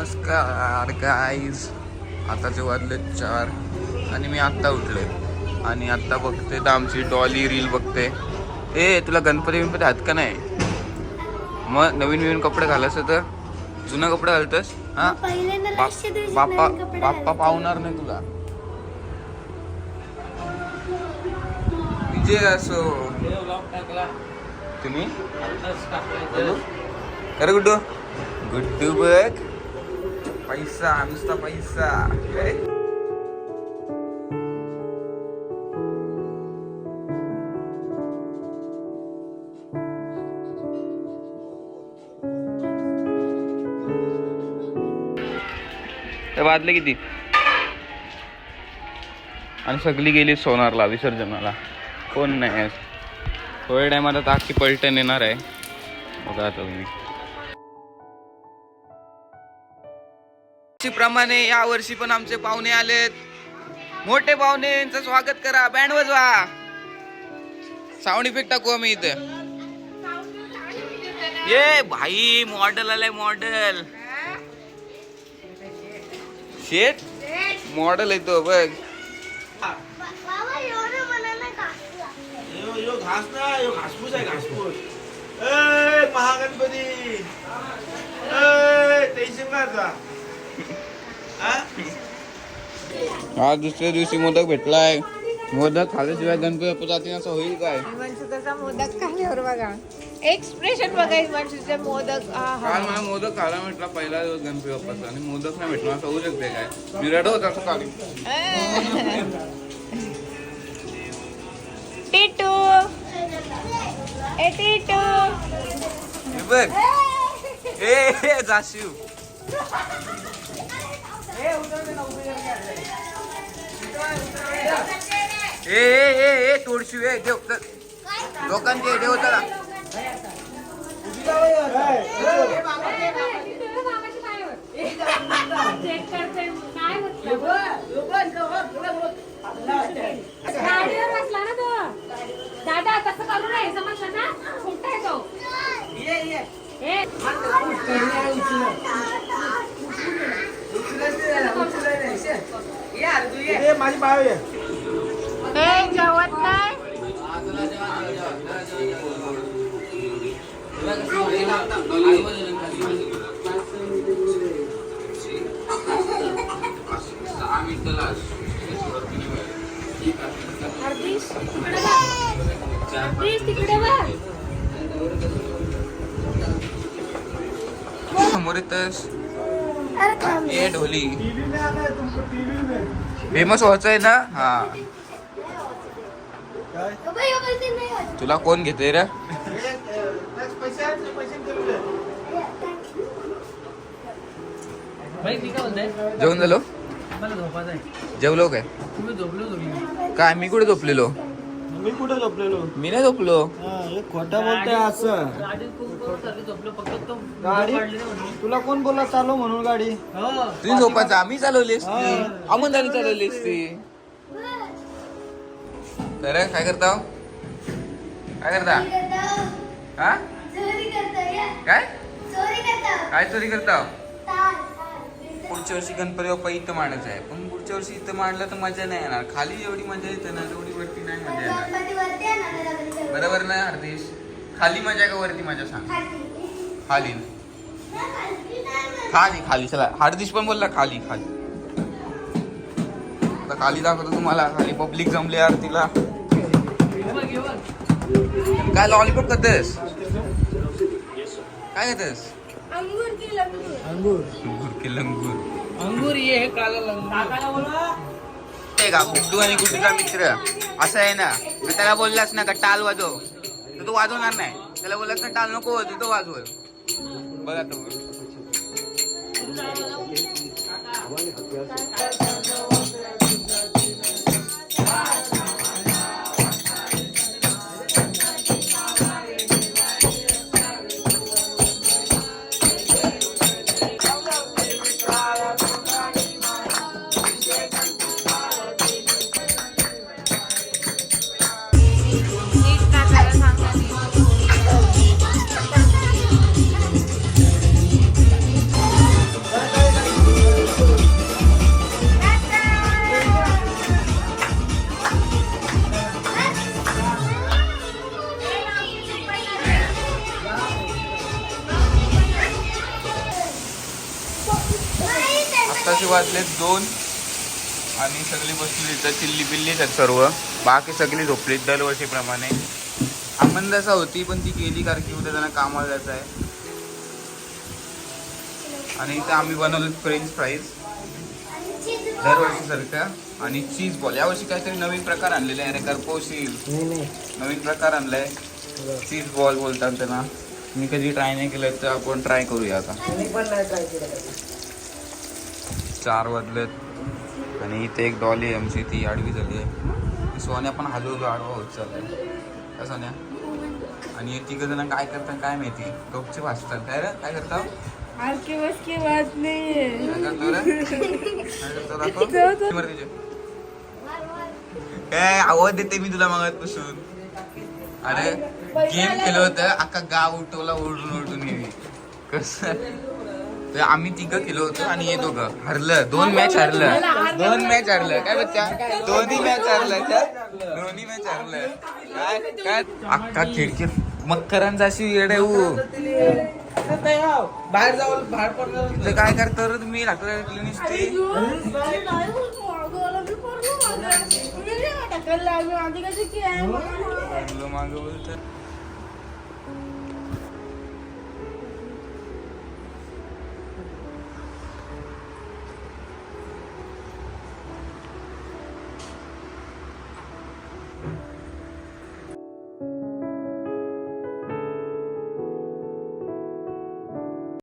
नमस्कार गाईज. आताचे वाजले 4 आणि मी आत्ता उठले आणि आत्ता बघते तर आमची डॉली रील बघते. ए तुला गणपती हात का नाही? मग नवीन कपडे घालायचं तर जुना कपडे घालतस? हा बाप्पा पावणार नाही तुला. विजय असो तुम्ही खरं गुड्डू गुड्डू बघ पैसा नुसता पैसा. वाजले किती आणि सगळी गेली सोनारला विसर्जनाला. कोण नाही थोड्या टायमात आता अख्खी पलटण येणार आहे. बघा आता तुम्ही. प्रमाणे या वर्षी पण आमचे पाहुणे आलेत. मोठे पाहुणे यांचं स्वागत करा. बँड वाजवा. साऊंड इफेक्ट टाकू आम्ही इथे. ये भाई मॉडेल आलाय. मॉडेल शेट मॉडेल येतो बघ. महागणपती आज दुसऱ्या दिवशी मोदक भेटलाय. मोदक खाल्ल्याशिवाय गणपती बाप्पा जातील असं होईल काय? मनसुताचा मोदक खाल्ल्यावर बघा एक्सप्रेशन बघा. मनसुताचा मोदक काल मला मोदक खायला म्हटला पहिला दिवस गणपती बाप्पाचा आणि मोदक नाही भेटला असं होऊ शकते काय? मी रडवत असं काढी. टिटू ए टिटू बघ ए जाशीव. ए तोडशिव ए देव लोकांचे देव चला. दादा तसं करू नये समजलं ना. कुठे तो माझी बाळ जेवत नाही. तिकडे समोर येतस ए ढोली फेमस व्हायचं आहे ना. हा तुला कोण घेते रे? जेवण झालो? जेवलो काय? काय मी कुठे झोपलेलो? मी कुठे झोपलेलो? मी नाही झोपलो. खोटा बोलतोय असं. गाडी तुला कोण बोलला चालव म्हणून गाडी? तुझी झोपायचं आम्ही चालवली असती. अमनदानी चालवली असती. तर काय करता? काय करता? हा काय काय चोरी करता? पुढच्या वर्षी गणपती बाप्पा इथं मांडायचं आहे. पण पुढच्या वर्षी इथं मांडलं तर मजा नाही येणार. खाली जेवढी मजा येते ना तेवढी वरती नाही मजा येणार. बरोबर ना हरदेश? खाली मजा का वरती मजा सांग? खाली खाली खाली चला. हरदेश पण बोलला खाली खाली. आता खाली दाखवतो तुम्हाला. खाली पब्लिक जमले आरतीला. काय लॉलीपॉप करतेस? काय करतेस? अंगूर ये काला ते का गुड्डू आणि गुड्डूचा मित्र असं आहे ना. त्याला बोललास ना का टाल वाजव तर तो वाजवणार नाही. त्याला बोललास ना टाल नको वाजव तो वाजव. बघा तो आत्ताचे वाजलेत 2 आणि सगळी बसली इथं चिल्ली बिल्लीच आहेत सर्व. बाकी सगळी झोपलीत दरवर्षीप्रमाणे. आमंदासा होती पण ती गेली कारण की उद्या त्यांना कामाला जायचं आहे. आणि इथं आम्ही बनवलं फ्रेंच फ्राईज दरवर्षीसारखं आणि चीज बॉल. यावर्षी काहीतरी नवीन प्रकार आणलेला आहे. करपोशील नवीन प्रकार आणलाय. चीज बॉल बोलतात त्यांना. मी कधी ट्राय नाही केलं तर आपण ट्राय करूया आता. 4 वाजलेत आणि इथे एक डॉली आहे आमची, ती आडवी झाली आहे. सोन्या पण हलवलो आडवा होत चाललाय का सोन्या. आणि तिघ जण काय करतात काय माहिती, डोकचे भासतात. काय रे काय करता काय आवाज देते मी तुला मागतपासून. अरे गेम केलं होतं अख्खा गाव उठवला ओढून गेली. कसं तर आम्ही 3 केलं होतं आणि हे 2 हरलं. 2 मॅच हरलं. 2 मॅच हरलं काय बच्चा. दोन्ही मॅच हरलं. काय काय अख्खा खिडकी मकरांचा अशी येड आहे. बाहेर जाऊ बाहेर पडणार काय करतो रे तुम्ही लागलं नुसती. मागं बोलत